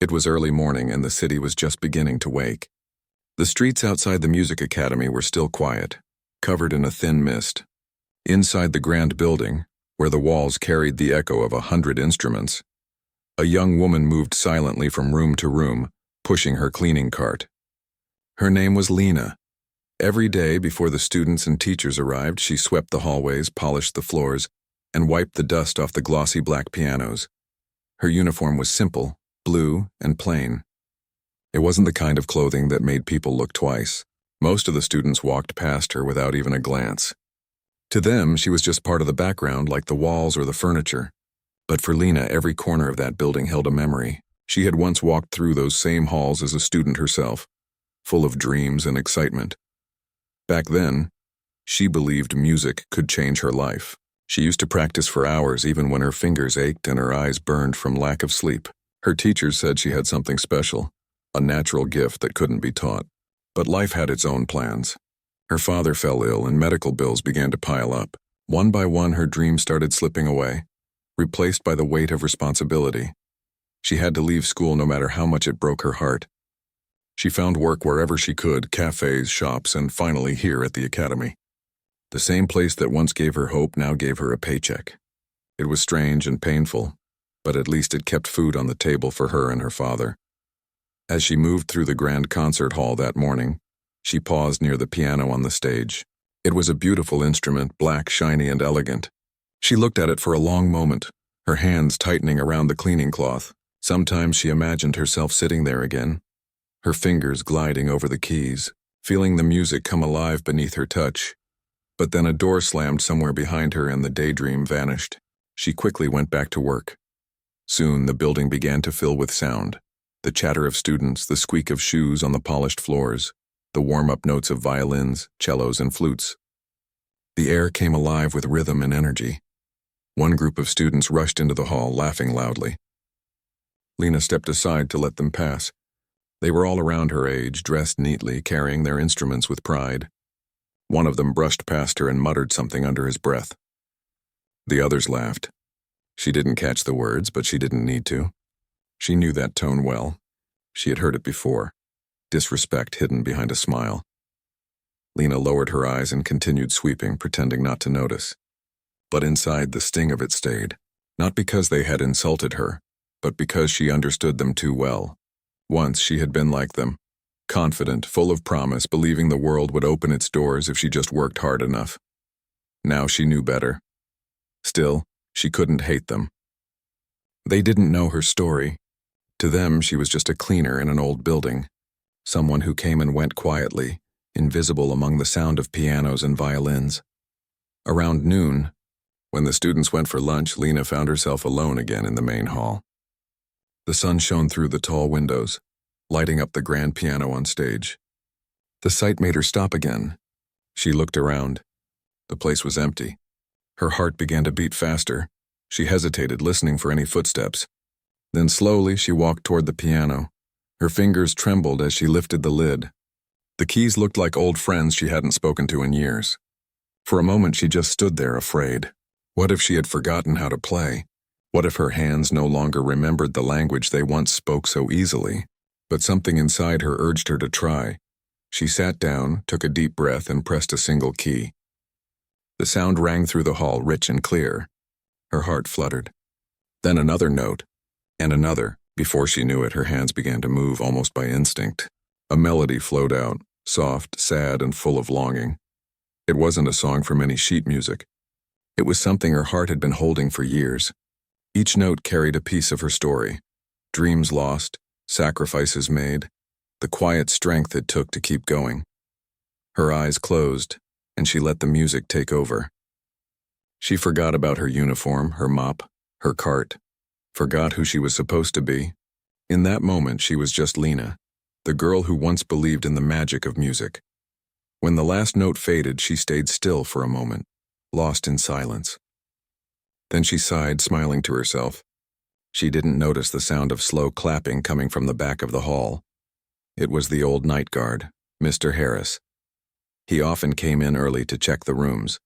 It was early morning and the city was just beginning to wake. The streets outside the music academy were still quiet, covered in a thin mist. Inside the grand building, where the walls carried the echo of 100 instruments, a young woman moved silently from room to room, pushing her cleaning cart. Her name was Lena. Every day before the students and teachers arrived, she swept the hallways, polished the floors, and wiped the dust off the glossy black pianos. Her uniform was simple, blue, and plain. It wasn't the kind of clothing that made people look twice. Most of the students walked past her without even a glance. To them, she was just part of the background, like the walls or the furniture. But for Lena, every corner of that building held a memory. She had once walked through those same halls as a student herself, full of dreams and excitement. Back then, she believed music could change her life. She used to practice for hours even when her fingers ached and her eyes burned from lack of sleep. Her teachers said she had something special, a natural gift that couldn't be taught. But life had its own plans. Her father fell ill and medical bills began to pile up. One by one, her dreams started slipping away, replaced by the weight of responsibility. She had to leave school no matter how much it broke her heart. She found work wherever she could, cafes, shops, and finally here at the academy. The same place that once gave her hope now gave her a paycheck. It was strange and painful, but at least it kept food on the table for her and her father. As she moved through the grand concert hall that morning, she paused near the piano on the stage. It was a beautiful instrument, black, shiny, and elegant. She looked at it for a long moment, her hands tightening around the cleaning cloth. Sometimes she imagined herself sitting there again, her fingers gliding over the keys, feeling the music come alive beneath her touch. But then a door slammed somewhere behind her and the daydream vanished. She quickly went back to work. Soon the building began to fill with sound. The chatter of students, the squeak of shoes on the polished floors, the warm-up notes of violins, cellos, and flutes. The air came alive with rhythm and energy. One group of students rushed into the hall, laughing loudly. Lena stepped aside to let them pass. They were all around her age, dressed neatly, carrying their instruments with pride. One of them brushed past her and muttered something under his breath. The others laughed. She didn't catch the words, but she didn't need to. She knew that tone well. She had heard it before. Disrespect hidden behind a smile. Lena lowered her eyes and continued sweeping, pretending not to notice. But inside, the sting of it stayed. Not because they had insulted her, but because she understood them too well. Once she had been like them, confident, full of promise, believing the world would open its doors if she just worked hard enough. Now she knew better. Still, she couldn't hate them. They didn't know her story. To them, she was just a cleaner in an old building, someone who came and went quietly, invisible among the sound of pianos and violins. Around noon, when the students went for lunch, Lena found herself alone again in the main hall. The sun shone through the tall windows, lighting up the grand piano on stage. The sight made her stop again. She looked around. The place was empty. Her heart began to beat faster. She hesitated, listening for any footsteps. Then slowly she walked toward the piano. Her fingers trembled as she lifted the lid. The keys looked like old friends she hadn't spoken to in years. For a moment she just stood there, afraid. What if she had forgotten how to play? What if her hands no longer remembered the language they once spoke so easily? But something inside her urged her to try. She sat down, took a deep breath, and pressed a single key. The sound rang through the hall, rich and clear. Her heart fluttered. Then another note, and another. Before she knew it, her hands began to move almost by instinct. A melody flowed out, soft, sad, and full of longing. It wasn't a song from any sheet music. It was something her heart had been holding for years. Each note carried a piece of her story. Dreams lost, sacrifices made, the quiet strength it took to keep going. Her eyes closed, and she let the music take over. She forgot about her uniform, her mop, her cart, forgot who she was supposed to be. In that moment, she was just Lena, the girl who once believed in the magic of music. When the last note faded, she stayed still for a moment, lost in silence. Then she sighed, smiling to herself. She didn't notice the sound of slow clapping coming from the back of the hall. It was the old night guard, Mr. Harris. He often came in early to check the rooms.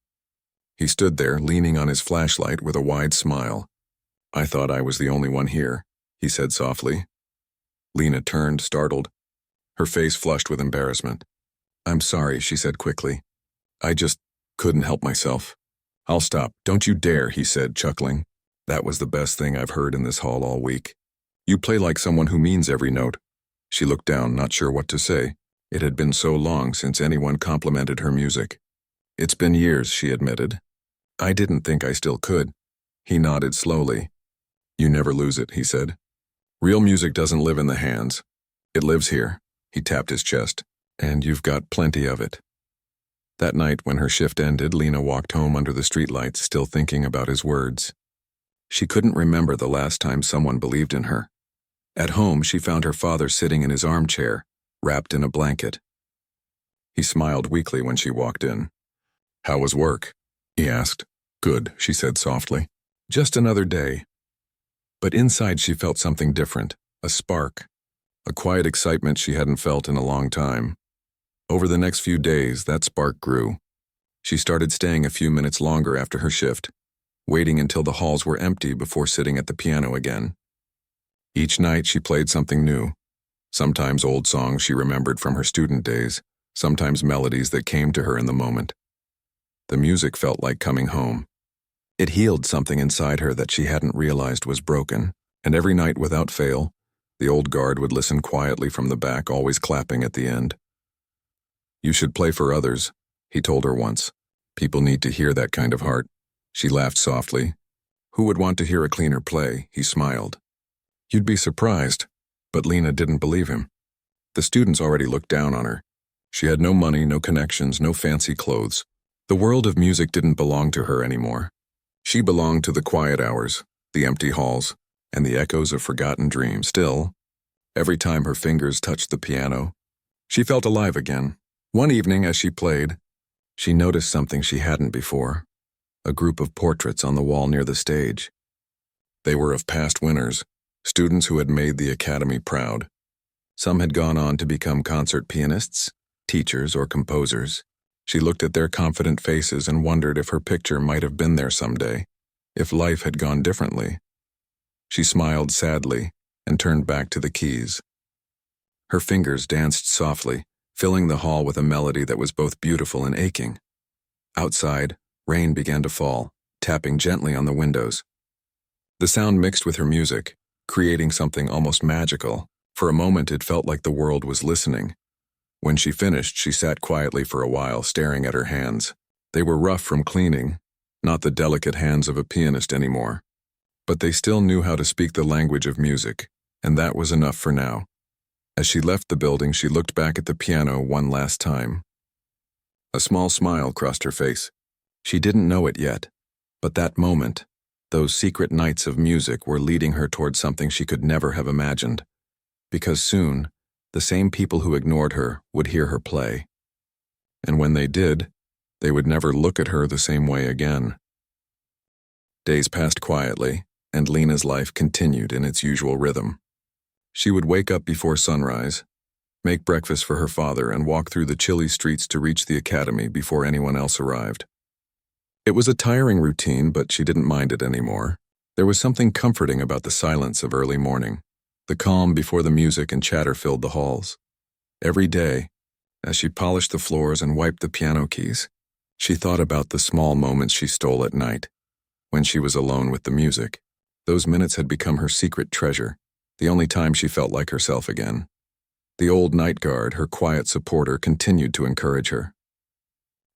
He stood there, leaning on his flashlight with a wide smile. "I thought I was the only one here," he said softly. Lena turned, startled, her face flushed with embarrassment. "I'm sorry," she said quickly. "I just couldn't help myself." "I'll stop. Don't you dare," he said, chuckling. "That was the best thing I've heard in this hall all week. You play like someone who means every note." She looked down, not sure what to say. It had been so long since anyone complimented her music. "It's been years," she admitted. "I didn't think I still could." He nodded slowly. "You never lose it," he said. "Real music doesn't live in the hands. It lives here." He tapped his chest. "And you've got plenty of it." That night, when her shift ended, Lena walked home under the streetlights, still thinking about his words. She couldn't remember the last time someone believed in her. At home, she found her father sitting in his armchair, wrapped in a blanket. He smiled weakly when she walked in. "How was work?" he asked. "Good," she said softly. "Just another day." But inside she felt something different, a spark, a quiet excitement she hadn't felt in a long time. Over the next few days, that spark grew. She started staying a few minutes longer after her shift, waiting until the halls were empty before sitting at the piano again. Each night she played something new, sometimes old songs she remembered from her student days, sometimes melodies that came to her in the moment. The music felt like coming home. It healed something inside her that she hadn't realized was broken, and every night without fail, the old guard would listen quietly from the back, always clapping at the end. "You should play for others," he told her once. "People need to hear that kind of heart." She laughed softly. "Who would want to hear a cleaner play?" He smiled. "You'd be surprised." But Lena didn't believe him. The students already looked down on her. She had no money, no connections, no fancy clothes. The world of music didn't belong to her anymore. She belonged to the quiet hours, the empty halls, and the echoes of forgotten dreams. Still, every time her fingers touched the piano, she felt alive again. One evening, as she played, she noticed something she hadn't before: a group of portraits on the wall near the stage. They were of past winners, students who had made the academy proud. Some had gone on to become concert pianists, teachers, or composers. She looked at their confident faces and wondered if her picture might have been there someday, if life had gone differently. She smiled sadly and turned back to the keys. Her fingers danced softly, filling the hall with a melody that was both beautiful and aching. Outside, rain began to fall, tapping gently on the windows. The sound mixed with her music, creating something almost magical. For a moment, it felt like the world was listening. When she finished, she sat quietly for a while, staring at her hands. They were rough from cleaning, not the delicate hands of a pianist anymore. But they still knew how to speak the language of music, and that was enough for now. As she left the building, she looked back at the piano one last time. A small smile crossed her face. She didn't know it yet, but that moment, those secret nights of music, were leading her toward something she could never have imagined. Because soon, the same people who ignored her would hear her play. And when they did, they would never look at her the same way again. Days passed quietly, and Lena's life continued in its usual rhythm. She would wake up before sunrise, make breakfast for her father, and walk through the chilly streets to reach the academy before anyone else arrived. It was a tiring routine, but she didn't mind it anymore. There was something comforting about the silence of early morning, the calm before the music and chatter filled the halls. Every day, as she polished the floors and wiped the piano keys, she thought about the small moments she stole at night, when she was alone with the music. Those minutes had become her secret treasure, the only time she felt like herself again. The old night guard, her quiet supporter, continued to encourage her.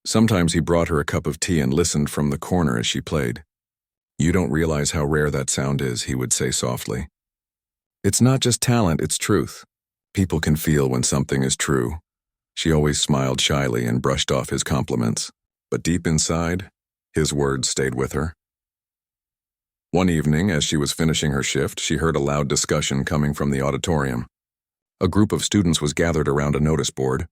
Sometimes he brought her a cup of tea and listened from the corner as she played. "You don't realize how rare that sound is," he would say softly. "It's not just talent, it's truth. People can feel when something is true." She always smiled shyly and brushed off his compliments, but deep inside, his words stayed with her. One evening, as she was finishing her shift, she heard a loud discussion coming from the auditorium. A group of students was gathered around a notice board.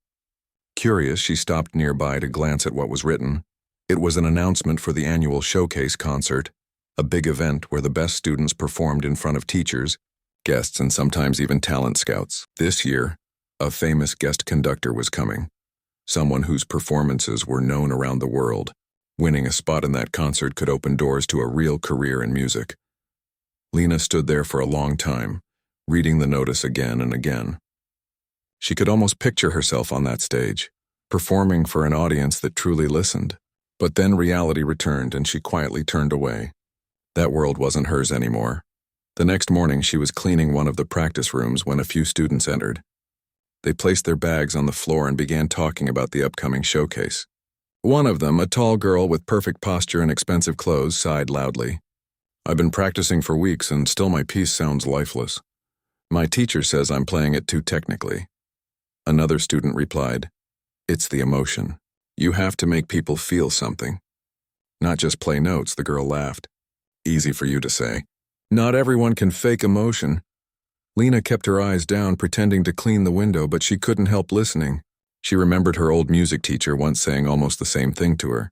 Curious, she stopped nearby to glance at what was written. It was an announcement for the annual showcase concert, a big event where the best students performed in front of teachers, guests, and sometimes even talent scouts. This year, a famous guest conductor was coming, someone whose performances were known around the world. Winning a spot in that concert could open doors to a real career in music. Lena stood there for a long time, reading the notice again and again. She could almost picture herself on that stage, performing for an audience that truly listened. But then reality returned and she quietly turned away. That world wasn't hers anymore. The next morning she was cleaning one of the practice rooms when a few students entered. They placed their bags on the floor and began talking about the upcoming showcase. One of them, a tall girl with perfect posture and expensive clothes, sighed loudly. "I've been practicing for weeks and still my piece sounds lifeless. My teacher says I'm playing it too technically." Another student replied, "It's the emotion. You have to make people feel something. Not just play notes," the girl laughed. "Easy for you to say. Not everyone can fake emotion." Lena kept her eyes down, pretending to clean the window, but she couldn't help listening. She remembered her old music teacher once saying almost the same thing to her,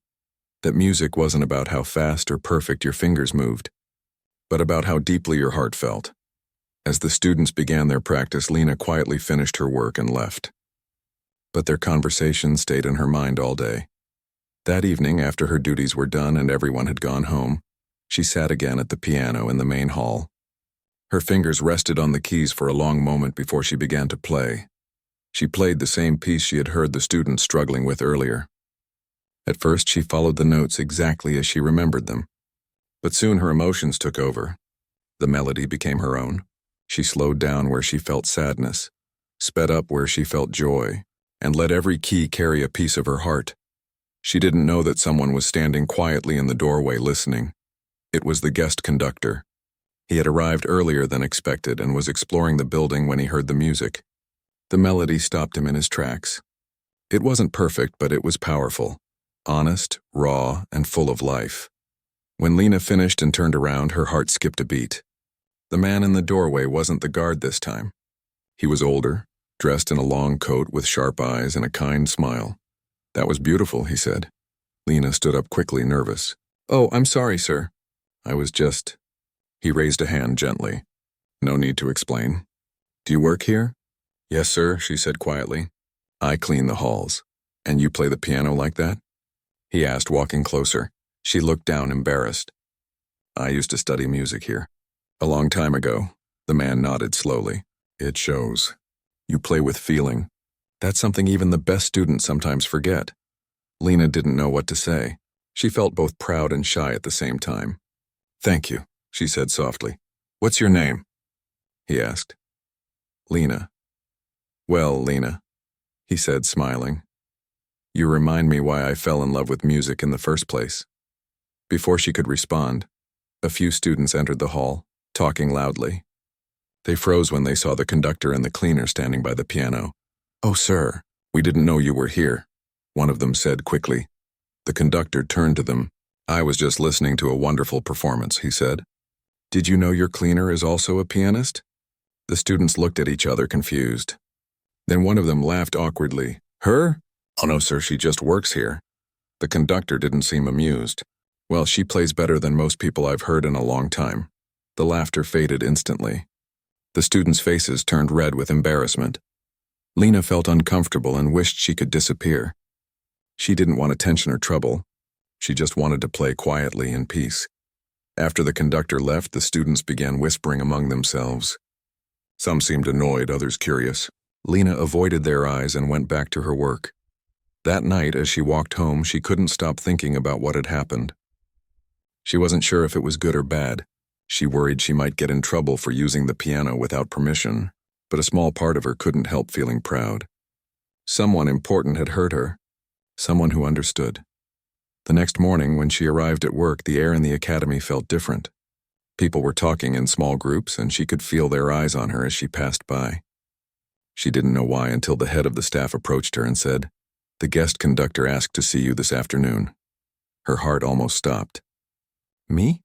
that music wasn't about how fast or perfect your fingers moved, but about how deeply your heart felt. As the students began their practice, Lena quietly finished her work and left. But their conversation stayed in her mind all day. That evening, after her duties were done and everyone had gone home, she sat again at the piano in the main hall. Her fingers rested on the keys for a long moment before she began to play. She played the same piece she had heard the students struggling with earlier. At first, she followed the notes exactly as she remembered them. But soon her emotions took over. The melody became her own. She slowed down where she felt sadness, sped up where she felt joy, and let every key carry a piece of her heart. She didn't know that someone was standing quietly in the doorway listening. It was the guest conductor. He had arrived earlier than expected and was exploring the building when he heard the music. The melody stopped him in his tracks. It wasn't perfect, but it was powerful, honest, raw, and full of life. When Lena finished and turned around, her heart skipped a beat. The man in the doorway wasn't the guard this time. He was older, dressed in a long coat with sharp eyes and a kind smile. "That was beautiful," he said. Lena stood up quickly, nervous. "Oh, I'm sorry, sir. I was just—" He raised a hand gently. "No need to explain. Do you work here?" "Yes, sir," she said quietly. "I clean the halls. And you play the piano like that?" he asked, walking closer. She looked down, embarrassed. "I used to study music here. A long time ago." The man nodded slowly. "It shows. You play with feeling. That's something even the best students sometimes forget." Lena didn't know what to say. She felt both proud and shy at the same time. "Thank you," she said softly. "What's your name?" he asked. "Lena." "Well, Lena," he said, smiling. "You remind me why I fell in love with music in the first place." Before she could respond, a few students entered the hall, talking loudly. They froze when they saw the conductor and the cleaner standing by the piano. "Oh, sir, we didn't know you were here," one of them said quickly. The conductor turned to them. "I was just listening to a wonderful performance," he said. "Did you know your cleaner is also a pianist?" The students looked at each other, confused. Then one of them laughed awkwardly. "Her? Oh no, sir, she just works here." The conductor didn't seem amused. "Well, she plays better than most people I've heard in a long time." The laughter faded instantly. The students' faces turned red with embarrassment. Lena felt uncomfortable and wished she could disappear. She didn't want attention or trouble. She just wanted to play quietly in peace. After the conductor left, the students began whispering among themselves. Some seemed annoyed, others curious. Lena avoided their eyes and went back to her work. That night, as she walked home, she couldn't stop thinking about what had happened. She wasn't sure if it was good or bad. She worried she might get in trouble for using the piano without permission, but a small part of her couldn't help feeling proud. Someone important had heard her, someone who understood. The next morning, when she arrived at work, the air in the academy felt different. People were talking in small groups, and she could feel their eyes on her as she passed by. She didn't know why until the head of the staff approached her and said, "The guest conductor asked to see you this afternoon." Her heart almost stopped. "Me?"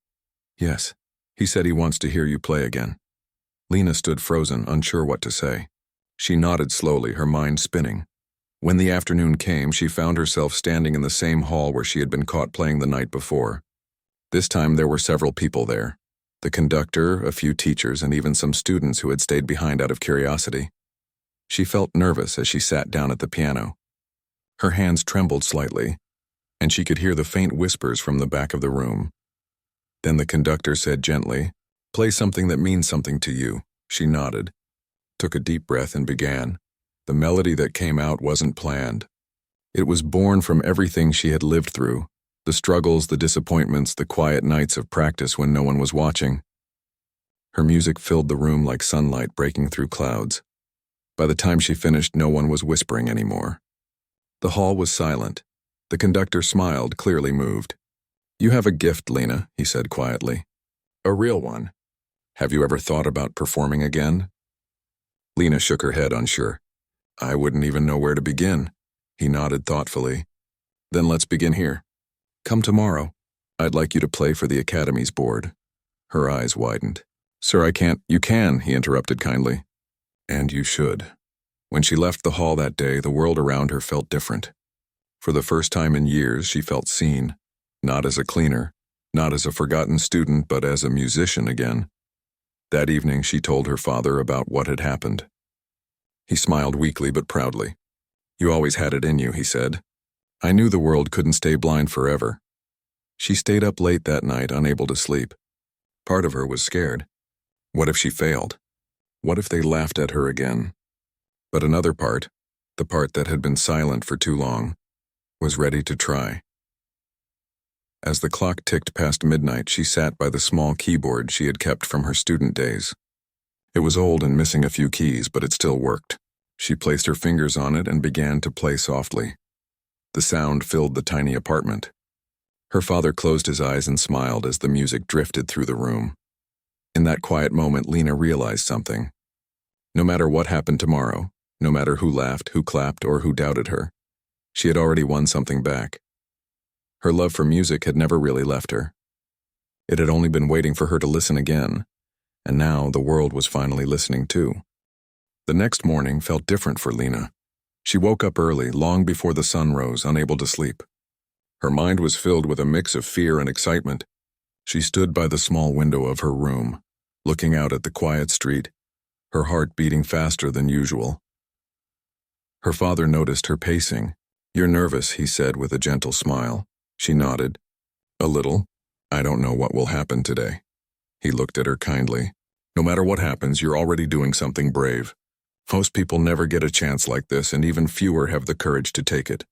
"Yes. He said he wants to hear you play again." Lena stood frozen, unsure what to say. She nodded slowly, her mind spinning. When the afternoon came, she found herself standing in the same hall where she had been caught playing the night before. This time there were several people there. The conductor, a few teachers, and even some students who had stayed behind out of curiosity. She felt nervous as she sat down at the piano. Her hands trembled slightly, and she could hear the faint whispers from the back of the room. Then the conductor said gently, "Play something that means something to you." She nodded, took a deep breath and began. The melody that came out wasn't planned. It was born from everything she had lived through, the struggles, the disappointments, the quiet nights of practice when no one was watching. Her music filled the room like sunlight breaking through clouds. By the time she finished, no one was whispering anymore. The hall was silent. The conductor smiled, clearly moved. "You have a gift, Lena," he said quietly. "A real one. Have you ever thought about performing again?" Lena shook her head, unsure. "I wouldn't even know where to begin." He nodded thoughtfully. "Then let's begin here. Come tomorrow. I'd like you to play for the Academy's board." Her eyes widened. "Sir, I can't." "You can," he interrupted kindly. "And you should." When she left the hall that day, the world around her felt different. For the first time in years, she felt seen, not as a cleaner, not as a forgotten student, but as a musician again. That evening, she told her father about what had happened. He smiled weakly but proudly. "You always had it in you," he said. "I knew the world couldn't stay blind forever." She stayed up late that night, unable to sleep. Part of her was scared. What if she failed? What if they laughed at her again? But another part, the part that had been silent for too long, was ready to try. As the clock ticked past midnight, she sat by the small keyboard she had kept from her student days. It was old and missing a few keys, but it still worked. She placed her fingers on it and began to play softly. The sound filled the tiny apartment. Her father closed his eyes and smiled as the music drifted through the room. In that quiet moment, Lena realized something. No matter what happened tomorrow, no matter who laughed, who clapped, or who doubted her, she had already won something back. Her love for music had never really left her. It had only been waiting for her to listen again, and now the world was finally listening too. The next morning felt different for Lena. She woke up early, long before the sun rose, unable to sleep. Her mind was filled with a mix of fear and excitement. She stood by the small window of her room, looking out at the quiet street, her heart beating faster than usual. Her father noticed her pacing. "You're nervous," he said with a gentle smile. She nodded. "A little. I don't know what will happen today." He looked at her kindly. "No matter what happens, you're already doing something brave. Most people never get a chance like this, and even fewer have the courage to take it."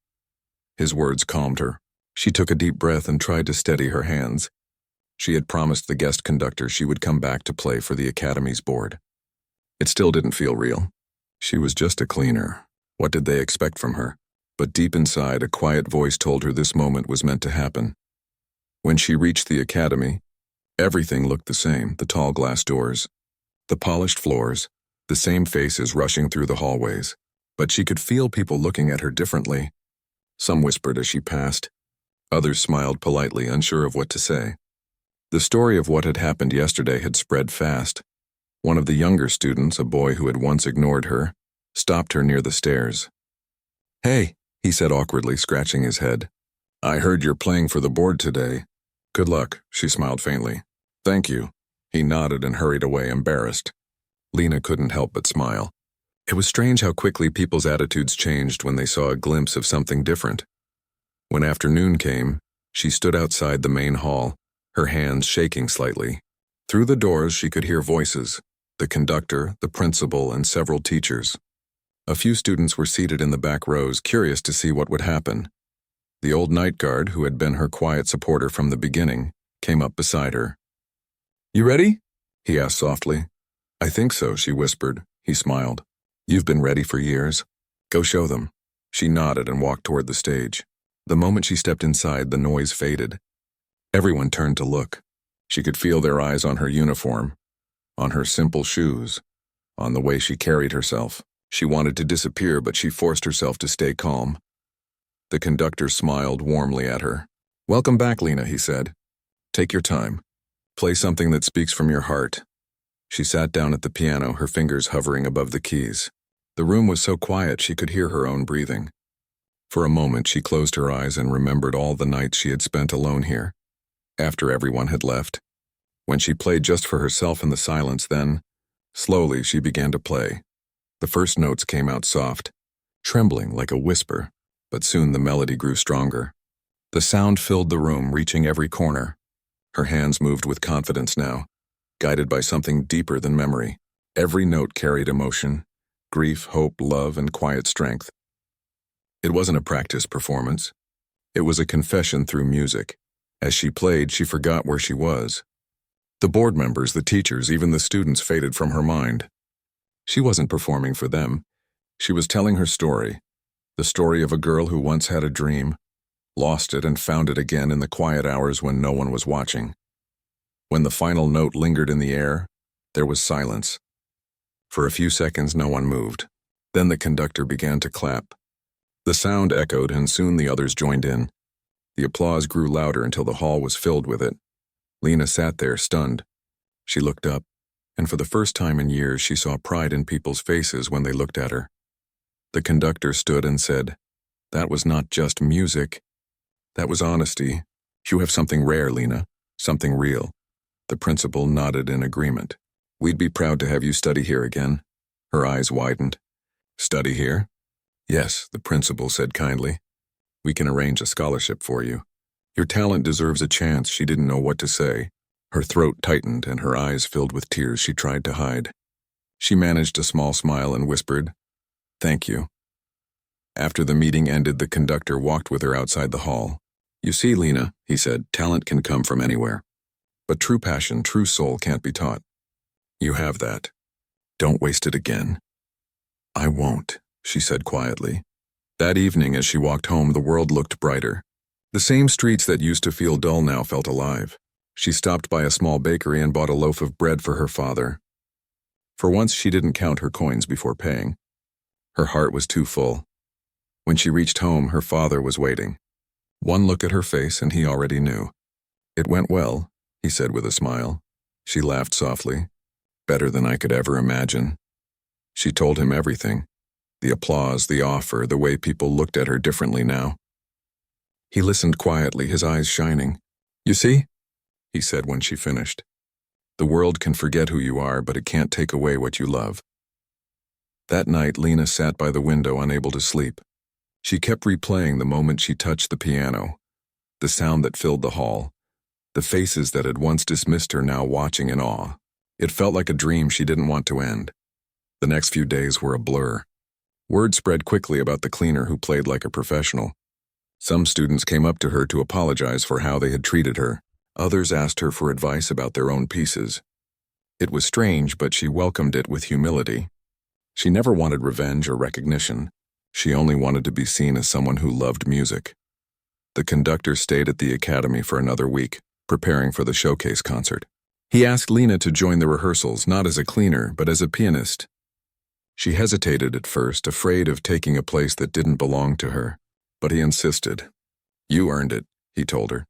His words calmed her. She took a deep breath and tried to steady her hands. She had promised the guest conductor she would come back to play for the Academy's board. It still didn't feel real. She was just a cleaner. What did they expect from her? But deep inside, a quiet voice told her this moment was meant to happen. When she reached the Academy, everything looked the same: the tall glass doors, the polished floors, the same faces rushing through the hallways. But she could feel people looking at her differently. Some whispered as she passed. Others smiled politely, unsure of what to say. The story of what had happened yesterday had spread fast. One of the younger students, a boy who had once ignored her, stopped her near the stairs. "Hey," he said awkwardly, scratching his head. "I heard you're playing for the board today." "Good luck," she smiled faintly. "Thank you." He nodded and hurried away, embarrassed. Lena couldn't help but smile. It was strange how quickly people's attitudes changed when they saw a glimpse of something different. When afternoon came, she stood outside the main hall, her hands shaking slightly. Through the doors, she could hear voices: the conductor, the principal, and several teachers. A few students were seated in the back rows, curious to see what would happen. The old night guard, who had been her quiet supporter from the beginning, came up beside her. "You ready?" he asked softly. "I think so," she whispered. He smiled. "You've been ready for years. Go show them." She nodded and walked toward the stage. The moment she stepped inside, the noise faded. Everyone turned to look. She could feel their eyes on her uniform, on her simple shoes, on the way she carried herself. She wanted to disappear, but she forced herself to stay calm. The conductor smiled warmly at her. "Welcome back, Lena," he said. "Take your time. Play something that speaks from your heart." She sat down at the piano, her fingers hovering above the keys. The room was so quiet she could hear her own breathing. For a moment, she closed her eyes and remembered all the nights she had spent alone here, after everyone had left. When she played just for herself in the silence, then, slowly, she began to play. The first notes came out soft, trembling like a whisper, but soon the melody grew stronger. The sound filled the room, reaching every corner. Her hands moved with confidence now, guided by something deeper than memory. Every note carried emotion, grief, hope, love, and quiet strength. It wasn't a practice performance. It was a confession through music. As she played, she forgot where she was. The board members, the teachers, even the students faded from her mind. She wasn't performing for them. She was telling her story, the story of a girl who once had a dream, lost it, and found it again in the quiet hours when no one was watching. When the final note lingered in the air, there was silence. For a few seconds, no one moved. Then the conductor began to clap. The sound echoed, and soon the others joined in. The applause grew louder until the hall was filled with it. Lena sat there, stunned. She looked up, and for the first time in years, she saw pride in people's faces when they looked at her. The conductor stood and said, "That was not just music. That was honesty. You have something rare, Lena, something real." The principal nodded in agreement. "We'd be proud to have you study here again." Her eyes widened. "Study here?" "Yes," the principal said kindly. "We can arrange a scholarship for you. Your talent deserves a chance." She didn't know what to say. Her throat tightened and her eyes filled with tears she tried to hide. She managed a small smile and whispered, "Thank you." After the meeting ended, the conductor walked with her outside the hall. "You see, Lena," he said, "talent can come from anywhere. But true passion, true soul can't be taught. You have that. Don't waste it again." "I won't," she said quietly. That evening, as she walked home, the world looked brighter. The same streets that used to feel dull now felt alive. She stopped by a small bakery and bought a loaf of bread for her father. For once, she didn't count her coins before paying. Her heart was too full. When she reached home, her father was waiting. One look at her face and he already knew. "It went well," he said with a smile. She laughed softly. "Better than I could ever imagine." She told him everything. The applause, the offer, the way people looked at her differently now. He listened quietly, his eyes shining. "You see?" he said when she finished. "The world can forget who you are, but it can't take away what you love." That night, Lena sat by the window, unable to sleep. She kept replaying the moment she touched the piano, the sound that filled the hall, the faces that had once dismissed her now watching in awe. It felt like a dream she didn't want to end. The next few days were a blur. Word spread quickly about the cleaner who played like a professional. Some students came up to her to apologize for how they had treated her. Others asked her for advice about their own pieces. It was strange, but she welcomed it with humility. She never wanted revenge or recognition. She only wanted to be seen as someone who loved music. The conductor stayed at the academy for another week, preparing for the showcase concert. He asked Lena to join the rehearsals, not as a cleaner, but as a pianist. She hesitated at first, afraid of taking a place that didn't belong to her, but he insisted. "You earned it," he told her.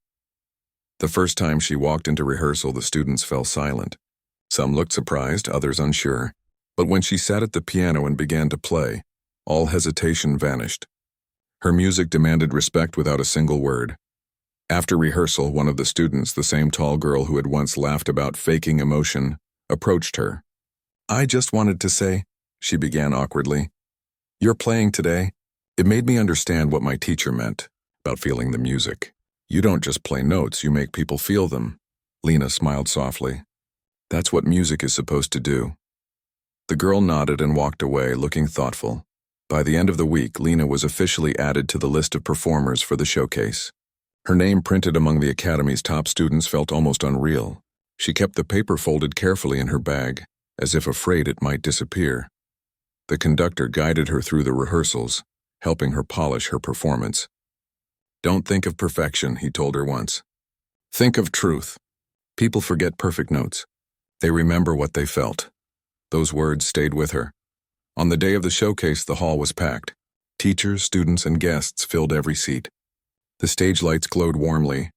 The first time she walked into rehearsal, the students fell silent. Some looked surprised, others unsure. But when she sat at the piano and began to play, all hesitation vanished. Her music demanded respect without a single word. After rehearsal, one of the students, the same tall girl who had once laughed about faking emotion, approached her. "I just wanted to say," she began awkwardly, "your playing today, it made me understand what my teacher meant about feeling the music. You don't just play notes, you make people feel them." Lena smiled softly. "That's what music is supposed to do." The girl nodded and walked away, looking thoughtful. By the end of the week, Lena was officially added to the list of performers for the showcase. Her name printed among the academy's top students felt almost unreal. She kept the paper folded carefully in her bag, as if afraid it might disappear. The conductor guided her through the rehearsals, helping her polish her performance. "Don't think of perfection," he told her once. "Think of truth." People forget perfect notes. They remember what they felt. Those words stayed with her. On the day of the showcase, the hall was packed. Teachers, students, and guests filled every seat. The stage lights glowed warmly.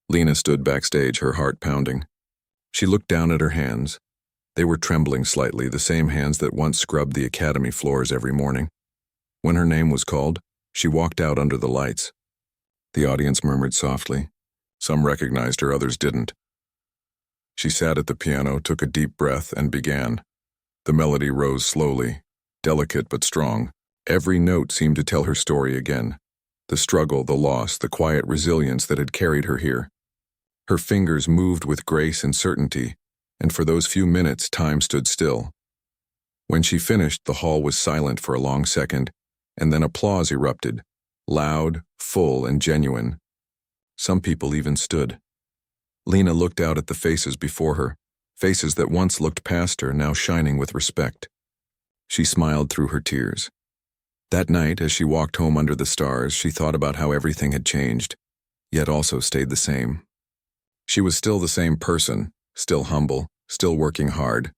Lena stood backstage, her heart pounding. She looked down at her hands. They were trembling slightly, the same hands that once scrubbed the academy floors every morning. When her name was called, she walked out under the lights. The audience murmured softly. Some recognized her, others didn't. She sat at the piano, took a deep breath, and began. The melody rose slowly, delicate but strong. Every note seemed to tell her story again. The struggle, the loss, the quiet resilience that had carried her here. Her fingers moved with grace and certainty, and for those few minutes time stood still. When she finished, the hall was silent for a long second, and then applause erupted, loud, full, and genuine. Some people even stood. Lena looked out at the faces before her, faces that once looked past her, now shining with respect. She smiled through her tears. That night, as she walked home under the stars, she thought about how everything had changed, yet also stayed the same. She was still the same person, still humble, still working hard,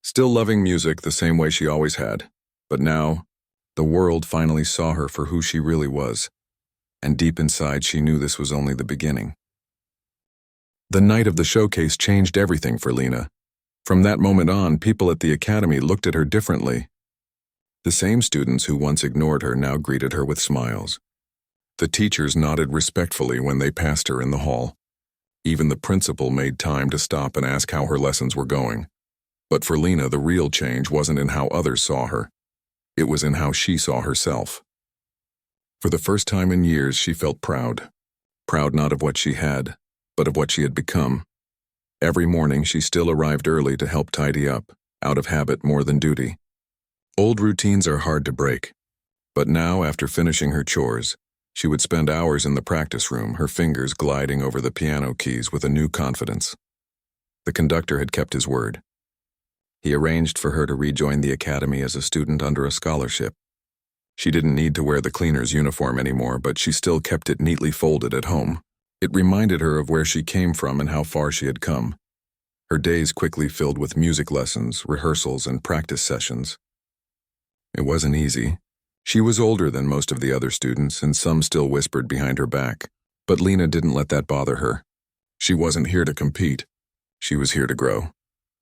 still loving music the same way she always had. But now, the world finally saw her for who she really was, and deep inside she knew this was only the beginning. The night of the showcase changed everything for Lena. From that moment on, people at the academy looked at her differently. The same students who once ignored her now greeted her with smiles. The teachers nodded respectfully when they passed her in the hall. Even the principal made time to stop and ask how her lessons were going. But for Lena, the real change wasn't in how others saw her. It was in how she saw herself. For the first time in years, she felt proud. Proud not of what she had, but of what she had become. Every morning, she still arrived early to help tidy up, out of habit more than duty. Old routines are hard to break. But now, after finishing her chores, she would spend hours in the practice room, her fingers gliding over the piano keys with a new confidence. The conductor had kept his word. He arranged for her to rejoin the academy as a student under a scholarship. She didn't need to wear the cleaner's uniform anymore, but she still kept it neatly folded at home. It reminded her of where she came from and how far she had come. Her days quickly filled with music lessons, rehearsals, and practice sessions. It wasn't easy. She was older than most of the other students, and some still whispered behind her back. But Lena didn't let that bother her. She wasn't here to compete. She was here to grow.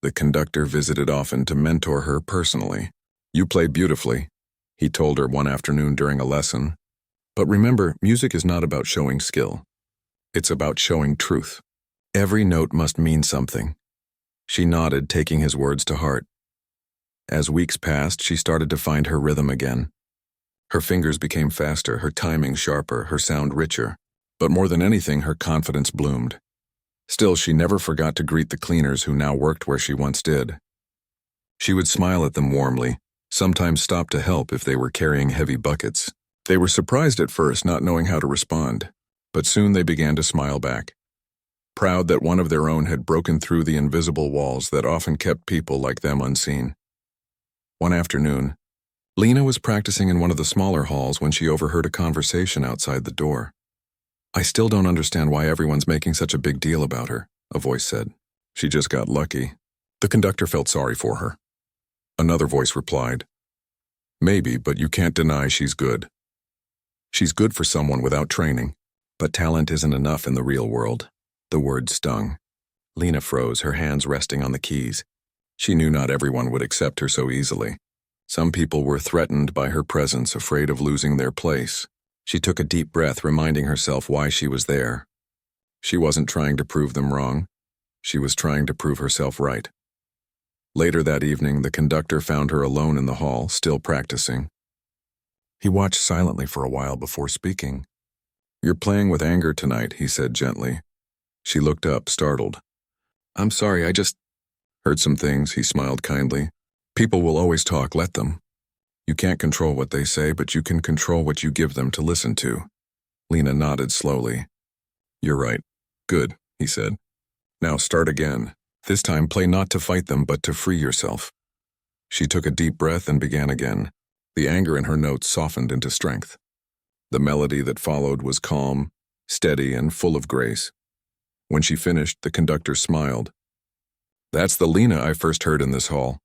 The conductor visited often to mentor her personally. "You play beautifully," he told her one afternoon during a lesson. "But remember, music is not about showing skill. It's about showing truth. Every note must mean something." She nodded, taking his words to heart. As weeks passed, she started to find her rhythm again. Her fingers became faster, her timing sharper, her sound richer. But more than anything, her confidence bloomed. Still, she never forgot to greet the cleaners who now worked where she once did. She would smile at them warmly, sometimes stop to help if they were carrying heavy buckets. They were surprised at first, not knowing how to respond, but soon they began to smile back, proud that one of their own had broken through the invisible walls that often kept people like them unseen. One afternoon, Lena was practicing in one of the smaller halls when she overheard a conversation outside the door. "I still don't understand why everyone's making such a big deal about her," a voice said. "She just got lucky." The conductor felt sorry for her. Another voice replied, "Maybe, but you can't deny she's good. She's good for someone without training, but talent isn't enough in the real world." The word stung. Lena froze, her hands resting on the keys. She knew not everyone would accept her so easily. Some people were threatened by her presence, afraid of losing their place. She took a deep breath, reminding herself why she was there. She wasn't trying to prove them wrong. She was trying to prove herself right. Later that evening, the conductor found her alone in the hall, still practicing. He watched silently for a while before speaking. "You're playing with anger tonight," he said gently. She looked up, startled. "I'm sorry, I just heard some things," he smiled kindly. "People will always talk, let them. You can't control what they say, but you can control what you give them to listen to." Lena nodded slowly. "You're right. Good," he said. "Now start again. This time play not to fight them, but to free yourself." She took a deep breath and began again. The anger in her notes softened into strength. The melody that followed was calm, steady, and full of grace. When she finished, the conductor smiled. "That's the Lena I first heard in this hall."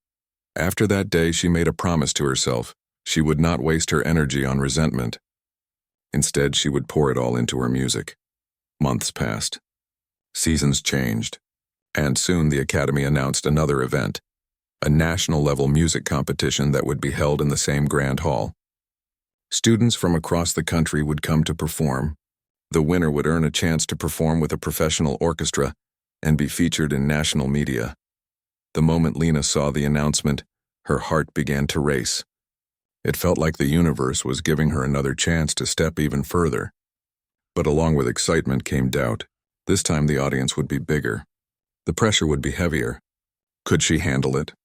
After that day, she made a promise to herself. She would not waste her energy on resentment. Instead, she would pour it all into her music. Months passed. Seasons changed. And soon the Academy announced another event, a national-level music competition that would be held in the same grand hall. Students from across the country would come to perform. The winner would earn a chance to perform with a professional orchestra and be featured in national media. The moment Lena saw the announcement, her heart began to race. It felt like the universe was giving her another chance to step even further. But along with excitement came doubt. This time the audience would be bigger. The pressure would be heavier. Could she handle it?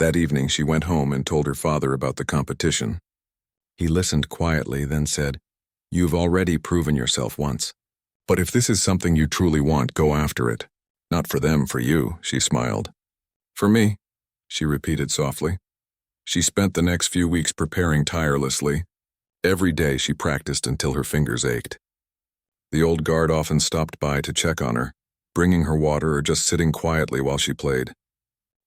That evening she went home and told her father about the competition. He listened quietly, then said, "You've already proven yourself once. But if this is something you truly want, go after it. Not for them, for you," she smiled. "For me," she repeated softly. She spent the next few weeks preparing tirelessly. Every day she practiced until her fingers ached. The old guard often stopped by to check on her, bringing her water or just sitting quietly while she played.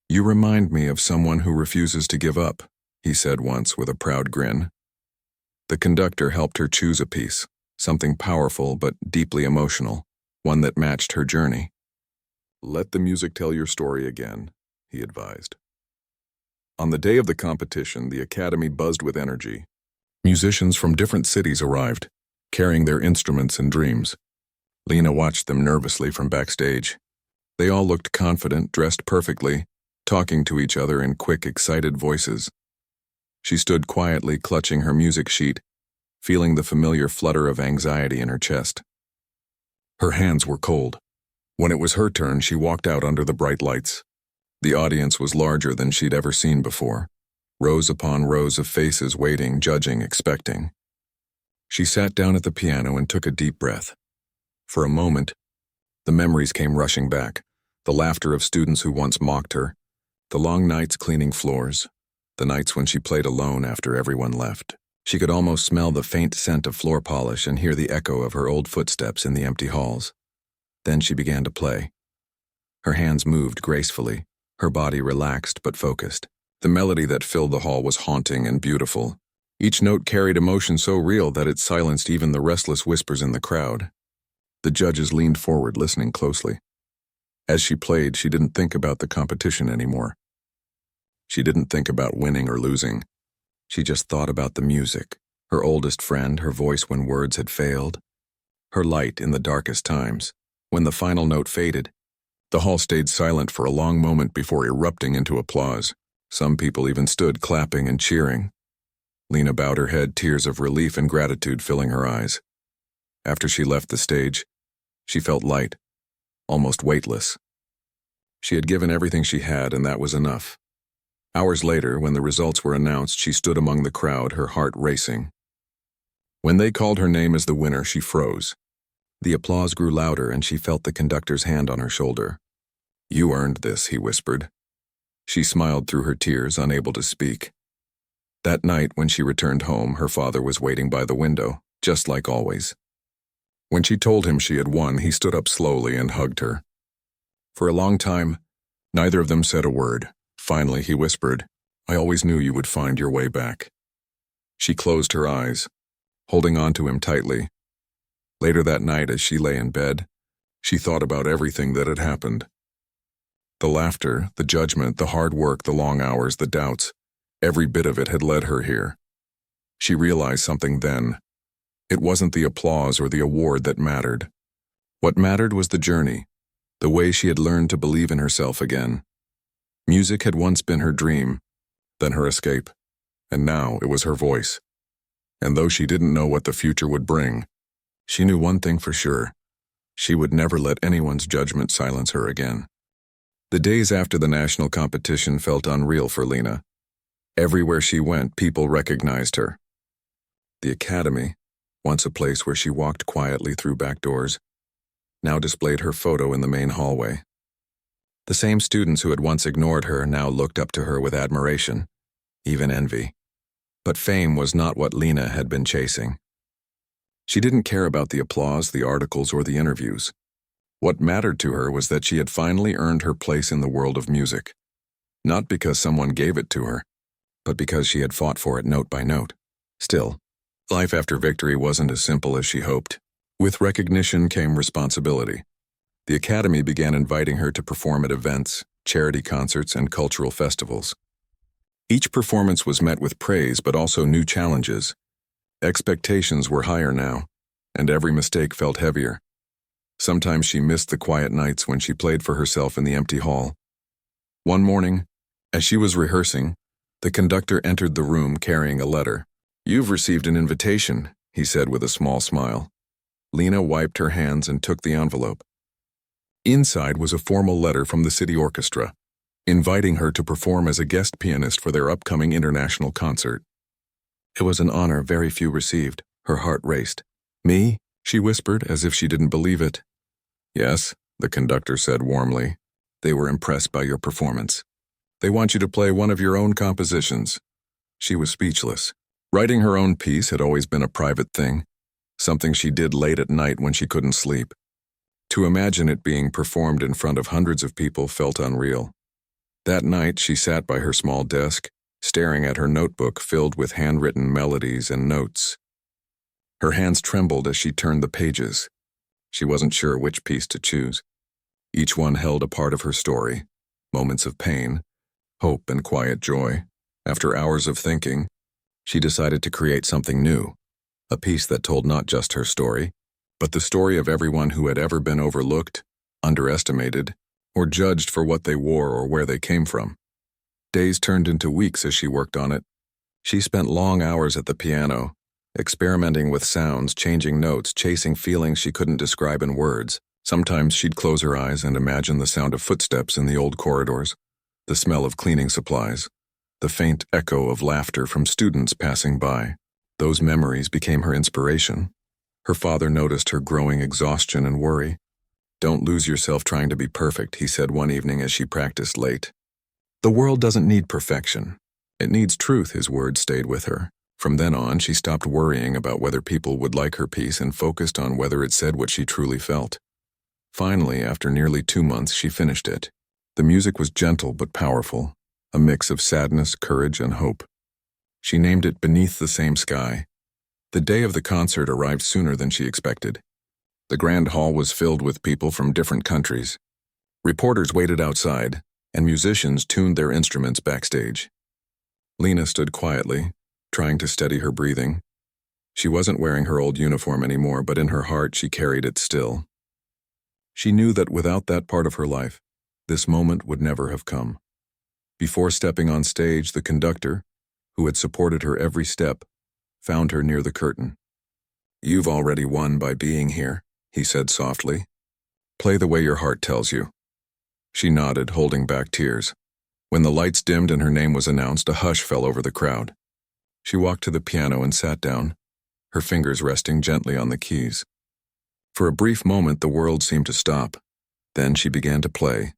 "You remind me of someone who refuses to give up," he said once with a proud grin. The conductor helped her choose a piece, something powerful but deeply emotional, one that matched her journey. "Let the music tell your story again," he advised. On the day of the competition, the academy buzzed with energy. Musicians from different cities arrived, carrying their instruments and dreams. Lena watched them nervously from backstage. They all looked confident, dressed perfectly, talking to each other in quick, excited voices. She stood quietly, clutching her music sheet, feeling the familiar flutter of anxiety in her chest. Her hands were cold. When it was her turn, she walked out under the bright lights. The audience was larger than she'd ever seen before. Rows upon rows of faces waiting, judging, expecting. She sat down at the piano and took a deep breath. For a moment, the memories came rushing back. The laughter of students who once mocked her, the long nights cleaning floors, the nights when she played alone after everyone left. She could almost smell the faint scent of floor polish and hear the echo of her old footsteps in the empty halls. Then she began to play. Her hands moved gracefully, her body relaxed but focused. The melody that filled the hall was haunting and beautiful. Each note carried emotion so real that it silenced even the restless whispers in the crowd. The judges leaned forward, listening closely. As she played, she didn't think about the competition anymore. She didn't think about winning or losing. She just thought about the music, her oldest friend, her voice when words had failed, her light in the darkest times. When the final note faded, the hall stayed silent for a long moment before erupting into applause. Some people even stood clapping and cheering. Lena bowed her head, tears of relief and gratitude filling her eyes. After she left the stage, she felt light, almost weightless. She had given everything she had, and that was enough. Hours later, when the results were announced, she stood among the crowd, her heart racing. When they called her name as the winner, she froze. The applause grew louder, and she felt the conductor's hand on her shoulder. "You earned this," he whispered. She smiled through her tears, unable to speak. That night, when she returned home, her father was waiting by the window, just like always. When she told him she had won, he stood up slowly and hugged her. For a long time, neither of them said a word. Finally, he whispered, "I always knew you would find your way back." She closed her eyes, holding on to him tightly. Later that night, as she lay in bed, she thought about everything that had happened. The laughter, the judgment, the hard work, the long hours, the doubts, every bit of it had led her here. She realized something then. It wasn't the applause or the award that mattered. What mattered was the journey, the way she had learned to believe in herself again. Music had once been her dream, then her escape, and now it was her voice. And though she didn't know what the future would bring, she knew one thing for sure: she would never let anyone's judgment silence her again. The days after the national competition felt unreal for Lena. Everywhere she went, people recognized her. The academy, once a place where she walked quietly through back doors, now displayed her photo in the main hallway. The same students who had once ignored her now looked up to her with admiration, even envy. But fame was not what Lena had been chasing. She didn't care about the applause, the articles, or the interviews. What mattered to her was that she had finally earned her place in the world of music. Not because someone gave it to her, but because she had fought for it note by note. Still, life after victory wasn't as simple as she hoped. With recognition came responsibility. The academy began inviting her to perform at events, charity concerts, and cultural festivals. Each performance was met with praise but also new challenges. Expectations were higher now, and every mistake felt heavier. Sometimes she missed the quiet nights when she played for herself in the empty hall. One morning, as she was rehearsing, the conductor entered the room carrying a letter. "You've received an invitation," he said with a small smile. Lena wiped her hands and took the envelope. Inside was a formal letter from the city orchestra. inviting her to perform as a guest pianist for their upcoming international concert. It was an honor very few received. Her heart raced. "Me?" she whispered, as if she didn't believe it. "Yes," the conductor said warmly. "They were impressed by your performance. They want you to play one of your own compositions." She was speechless. Writing her own piece had always been a private thing, something she did late at night when she couldn't sleep. To imagine it being performed in front of hundreds of people felt unreal. That night, she sat by her small desk, staring at her notebook filled with handwritten melodies and notes. Her hands trembled as she turned the pages. She wasn't sure which piece to choose. Each one held a part of her story, moments of pain, hope, and quiet joy. After hours of thinking, she decided to create something new, a piece that told not just her story, but the story of everyone who had ever been overlooked, underestimated, or judged for what they wore or where they came from. Days turned into weeks as she worked on it. She spent long hours at the piano, experimenting with sounds, changing notes, chasing feelings she couldn't describe in words. Sometimes she'd close her eyes and imagine the sound of footsteps in the old corridors, the smell of cleaning supplies, the faint echo of laughter from students passing by. Those memories became her inspiration. Her father noticed her growing exhaustion and worry. "Don't lose yourself trying to be perfect," he said one evening as she practiced late. "The world doesn't need perfection. It needs truth." His words stayed with her. From then on, she stopped worrying about whether people would like her piece and focused on whether it said what she truly felt. Finally, after nearly 2 months, she finished it. The music was gentle but powerful, a mix of sadness, courage, and hope. She named it "Beneath the Same Sky." The day of the concert arrived sooner than she expected. The grand hall was filled with people from different countries. Reporters waited outside, and musicians tuned their instruments backstage. Lena stood quietly, trying to steady her breathing. She wasn't wearing her old uniform anymore, but in her heart she carried it still. She knew that without that part of her life, this moment would never have come. Before stepping on stage, the conductor, who had supported her every step, found her near the curtain. "You've already won by being here," he said softly. "Play the way your heart tells you." She nodded, holding back tears. When the lights dimmed and her name was announced, a hush fell over the crowd. She walked to the piano and sat down, her fingers resting gently on the keys. For a brief moment, the world seemed to stop. Then she began to play.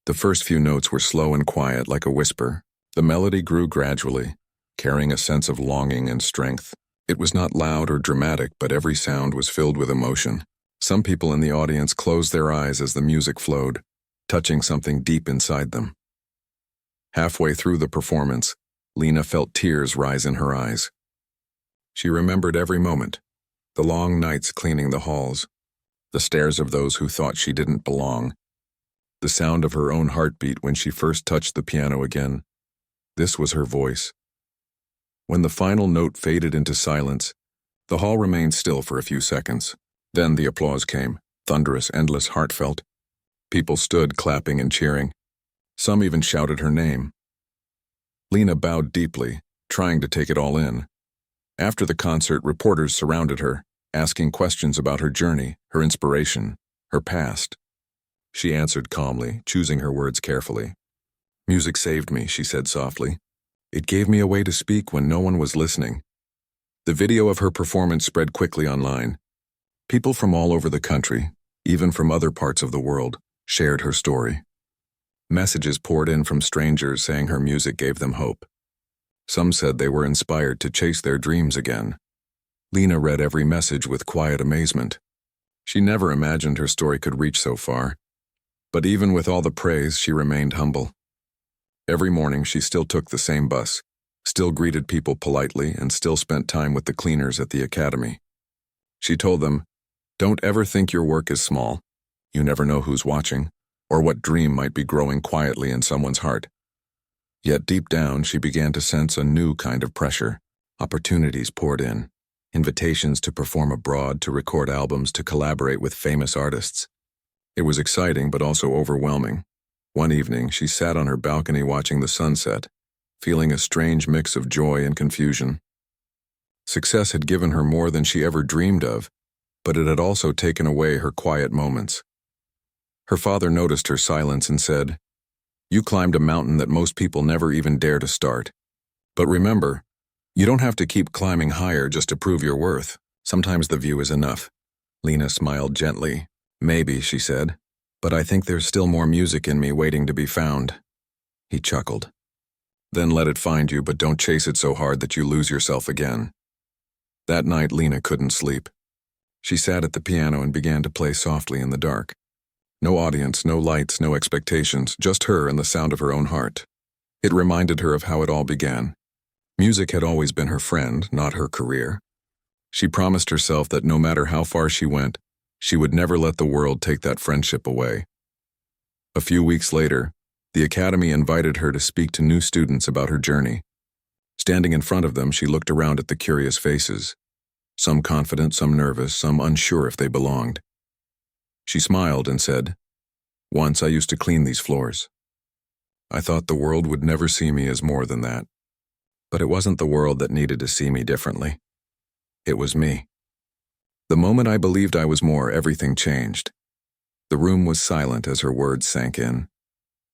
The first few notes were slow and quiet, like a whisper. The melody grew gradually, carrying a sense of longing and strength. It was not loud or dramatic, but every sound was filled with emotion. Some people in the audience closed their eyes as the music flowed, touching something deep inside them. Halfway through the performance, Lena felt tears rise in her eyes. She remembered every moment, the long nights cleaning the halls, the stares of those who thought she didn't belong, the sound of her own heartbeat when she first touched the piano again. This was her voice. When the final note faded into silence, the hall remained still for a few seconds. Then the applause came, thunderous, endless, heartfelt. People stood clapping and cheering. Some even shouted her name. Lena bowed deeply, trying to take it all in. After the concert, reporters surrounded her, asking questions about her journey, her inspiration, her past. She answered calmly, choosing her words carefully. "Music saved me," she said softly. "It gave me a way to speak when no one was listening." The video of her performance spread quickly online. People from all over the country, even from other parts of the world, shared her story. Messages poured in from strangers saying her music gave them hope. Some said they were inspired to chase their dreams again. Lena read every message with quiet amazement. She never imagined her story could reach so far. But even with all the praise, she remained humble. Every morning she still took the same bus, still greeted people politely, and still spent time with the cleaners at the academy. She told them, "Don't ever think your work is small. You never know who's watching, or what dream might be growing quietly in someone's heart." Yet deep down, she began to sense a new kind of pressure. Opportunities poured in. Invitations to perform abroad, to record albums, to collaborate with famous artists. It was exciting but also overwhelming. One evening, she sat on her balcony watching the sunset, feeling a strange mix of joy and confusion. Success had given her more than she ever dreamed of, but it had also taken away her quiet moments. Her father noticed her silence and said, You climbed a mountain that most people never even dare to start. But remember, you don't have to keep climbing higher just to prove your worth. Sometimes the view is enough." Lena smiled gently. "Maybe," she said, "but I think there's still more music in me waiting to be found." He chuckled. "Then let it find you, but don't chase it so hard that you lose yourself again." That night, Lena couldn't sleep. She sat at the piano and began to play softly in the dark. No audience, no lights, no expectations, just her and the sound of her own heart. It reminded her of how it all began. Music had always been her friend, not her career. She promised herself that no matter how far she went, she would never let the world take that friendship away. A few weeks later, the academy invited her to speak to new students about her journey. Standing in front of them, she looked around at the curious faces. Some confident, some nervous, some unsure if they belonged. She smiled and said, "Once I used to clean these floors. I thought the world would never see me as more than that. But it wasn't the world that needed to see me differently. It was me. The moment I believed I was more, everything changed." The room was silent as her words sank in.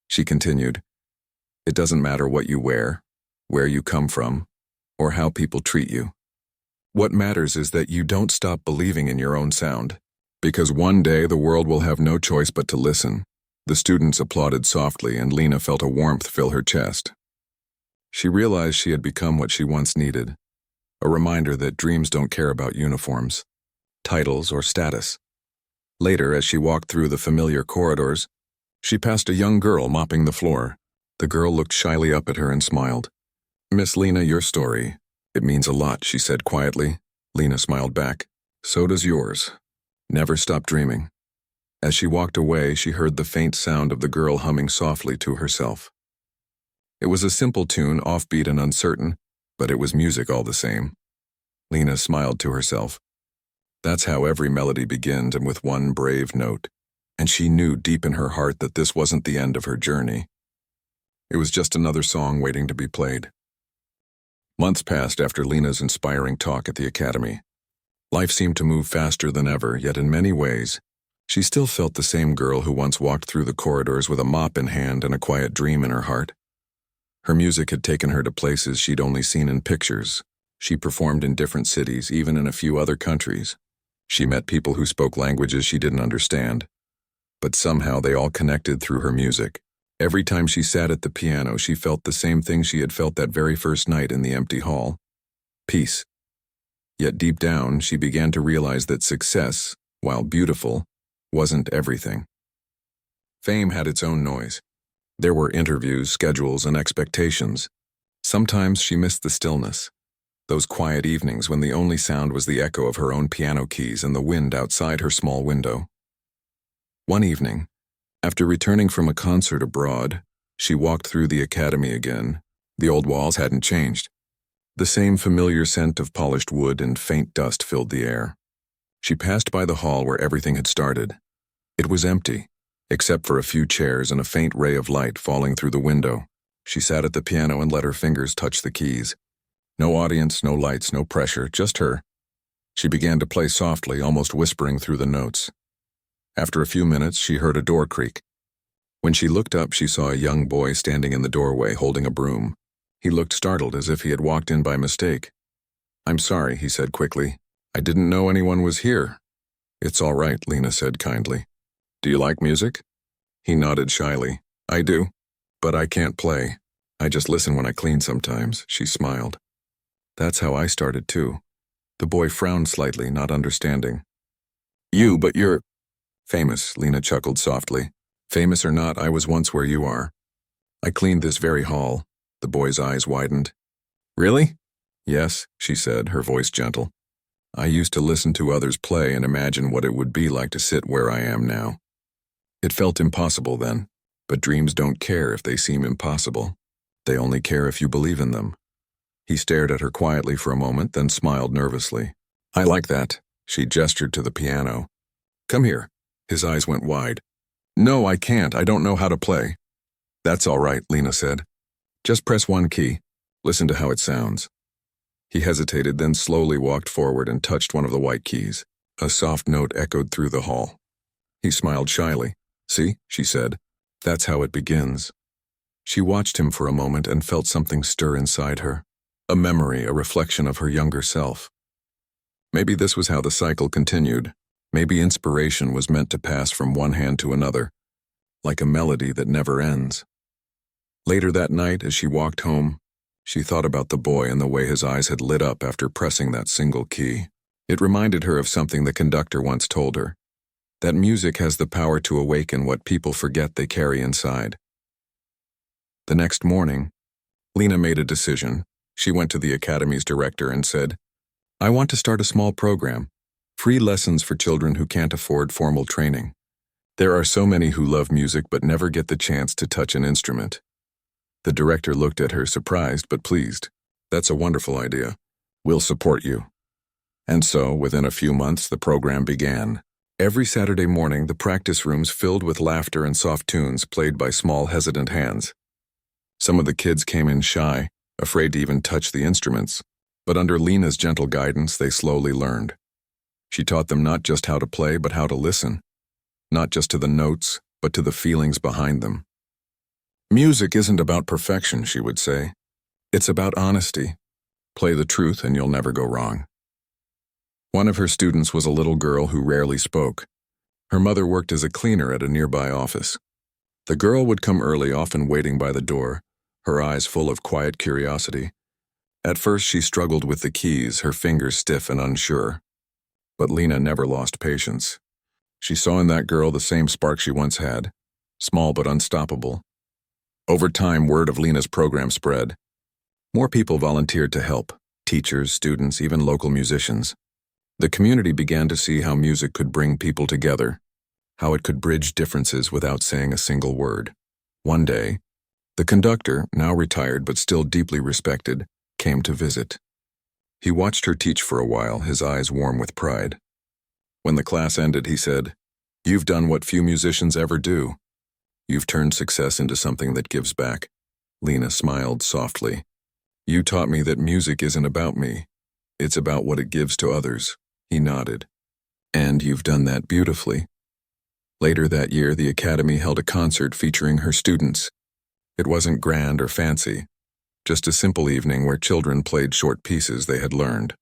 She continued, "It doesn't matter what you wear, where you come from, or how people treat you. What matters is that you don't stop believing in your own sound, because one day the world will have no choice but to listen." The students applauded softly, and Lena felt a warmth fill her chest. She realized she had become what she once needed, a reminder that dreams don't care about uniforms, titles, or status. Later, as she walked through the familiar corridors, she passed a young girl mopping the floor. The girl looked shyly up at her and smiled. "Miss Lena, your story. It means a lot," she said quietly. Lena smiled back. "So does yours. Never stop dreaming." As she walked away, she heard the faint sound of the girl humming softly to herself. It was a simple tune, offbeat and uncertain, but it was music all the same. Lena smiled to herself. That's how every melody begins, and with one brave note. And she knew deep in her heart that this wasn't the end of her journey. It was just another song waiting to be played. Months passed after Lena's inspiring talk at the academy. Life seemed to move faster than ever, yet in many ways, she still felt the same girl who once walked through the corridors with a mop in hand and a quiet dream in her heart. Her music had taken her to places she'd only seen in pictures. She performed in different cities, even in a few other countries. She met people who spoke languages she didn't understand. But somehow they all connected through her music. Every time she sat at the piano, she felt the same thing she had felt that very first night in the empty hall. Peace. Yet deep down, she began to realize that success, while beautiful, wasn't everything. Fame had its own noise. There were interviews, schedules, and expectations. Sometimes she missed the stillness. Those quiet evenings when the only sound was the echo of her own piano keys and the wind outside her small window. One evening, after returning from a concert abroad, she walked through the academy again. The old walls hadn't changed. The same familiar scent of polished wood and faint dust filled the air. She passed by the hall where everything had started. It was empty, except for a few chairs and a faint ray of light falling through the window. She sat at the piano and let her fingers touch the keys. No audience, no lights, no pressure, just her. She began to play softly, almost whispering through the notes. After a few minutes, she heard a door creak. When she looked up, she saw a young boy standing in the doorway holding a broom. He looked startled, as if he had walked in by mistake. "I'm sorry," he said quickly. "I didn't know anyone was here." "It's all right," Lena said kindly. "Do you like music?" He nodded shyly. "I do, but I can't play. I just listen when I clean sometimes," she smiled. "That's how I started too." The boy frowned slightly, not understanding. But you're—" "Famous," Lena chuckled softly. "Famous or not, I was once where you are. I cleaned this very hall." The boy's eyes widened. "Really?" "Yes," she said, her voice gentle. "I used to listen to others play and imagine what it would be like to sit where I am now. It felt impossible then, but dreams don't care if they seem impossible. They only care if you believe in them." He stared at her quietly for a moment, then smiled nervously. "I like that." She gestured to the piano. "Come here." His eyes went wide. "No, I can't. I don't know how to play." "That's all right," Lena said. "Just press one key. Listen to how it sounds." He hesitated, then slowly walked forward and touched one of the white keys. A soft note echoed through the hall. He smiled shyly. "See," she said. "That's how it begins." She watched him for a moment and felt something stir inside her. A memory, a reflection of her younger self. Maybe this was how the cycle continued. Maybe inspiration was meant to pass from one hand to another, like a melody that never ends. Later that night, as she walked home, she thought about the boy and the way his eyes had lit up after pressing that single key. It reminded her of something the conductor once told her, that music has the power to awaken what people forget they carry inside. The next morning, Lena made a decision. She went to the academy's director and said, "I want to start a small program, free lessons for children who can't afford formal training. There are so many who love music but never get the chance to touch an instrument." The director looked at her, surprised but pleased. "That's a wonderful idea. We'll support you." And so, within a few months, the program began. Every Saturday morning, the practice rooms filled with laughter and soft tunes played by small, hesitant hands. Some of the kids came in shy, afraid to even touch the instruments, but under Lena's gentle guidance, they slowly learned. She taught them not just how to play, but how to listen. Not just to the notes, but to the feelings behind them. "Music isn't about perfection," she would say. "It's about honesty. Play the truth and you'll never go wrong." One of her students was a little girl who rarely spoke. Her mother worked as a cleaner at a nearby office. The girl would come early, often waiting by the door, her eyes full of quiet curiosity. At first she struggled with the keys, her fingers stiff and unsure. But Lena never lost patience. She saw in that girl the same spark she once had, small but unstoppable. Over time, word of Lena's program spread. More people volunteered to help, teachers, students, even local musicians. The community began to see how music could bring people together, how it could bridge differences without saying a single word. One day, the conductor, now retired but still deeply respected, came to visit. He watched her teach for a while, his eyes warm with pride. When the class ended, he said, "You've done what few musicians ever do. You've turned success into something that gives back." Lena smiled softly. "You taught me that music isn't about me. It's about what it gives to others." He nodded. "And you've done that beautifully." Later that year, the academy held a concert featuring her students. It wasn't grand or fancy, just a simple evening where children played short pieces they had learned.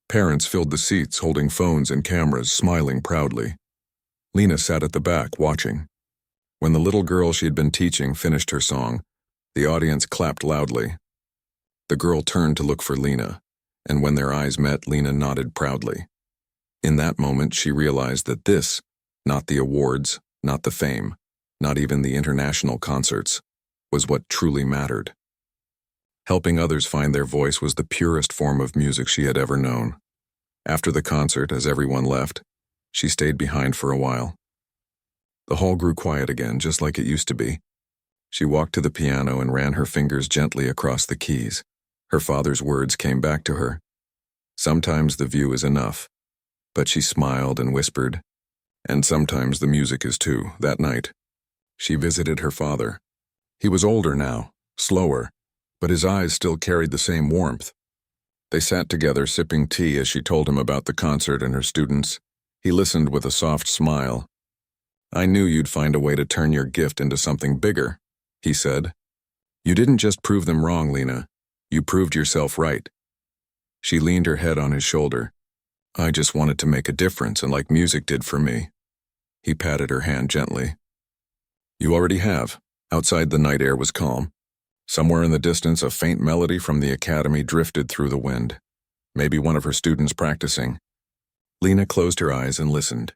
Parents filled the seats, holding phones and cameras, smiling proudly. Lena sat at the back, watching. When the little girl she had been teaching finished her song, the audience clapped loudly. The girl turned to look for Lena, and when their eyes met, Lena nodded proudly. In that moment, she realized that this, not the awards, not the fame, not even the international concerts, was what truly mattered. Helping others find their voice was the purest form of music she had ever known. After the concert, as everyone left, she stayed behind for a while. The hall grew quiet again, just like it used to be. She walked to the piano and ran her fingers gently across the keys. Her father's words came back to her. "Sometimes the view is enough." But she smiled and whispered, "And sometimes the music is too." That night, she visited her father. He was older now, slower, but his eyes still carried the same warmth. They sat together sipping tea as she told him about the concert and her students. He listened with a soft smile. "I knew you'd find a way to turn your gift into something bigger," he said. "You didn't just prove them wrong, Lena. You proved yourself right." She leaned her head on his shoulder. "I just wanted to make a difference, and like music did for me." He patted her hand gently. "You already have." Outside, the night air was calm. Somewhere in the distance, a faint melody from the academy drifted through the wind. Maybe one of her students practicing. Lena closed her eyes and listened.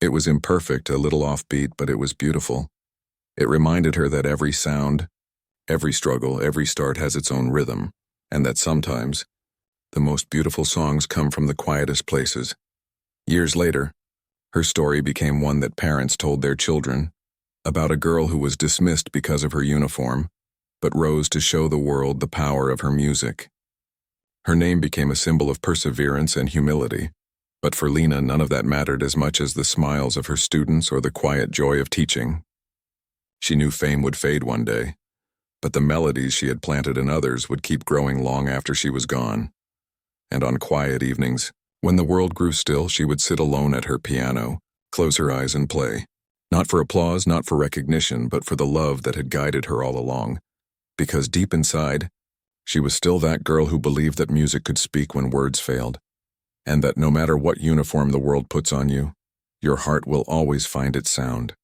It was imperfect, a little offbeat, but it was beautiful. It reminded her that every sound, every struggle, every start has its own rhythm, and that sometimes the most beautiful songs come from the quietest places. Years later, her story became one that parents told their children, about a girl who was dismissed because of her uniform, but rose to show the world the power of her music. Her name became a symbol of perseverance and humility, but for Lena, none of that mattered as much as the smiles of her students or the quiet joy of teaching. She knew fame would fade one day, but the melodies she had planted in others would keep growing long after she was gone. And on quiet evenings, when the world grew still, she would sit alone at her piano, close her eyes and play. Not for applause, not for recognition, but for the love that had guided her all along. Because deep inside, she was still that girl who believed that music could speak when words failed, and that no matter what uniform the world puts on you, your heart will always find its sound.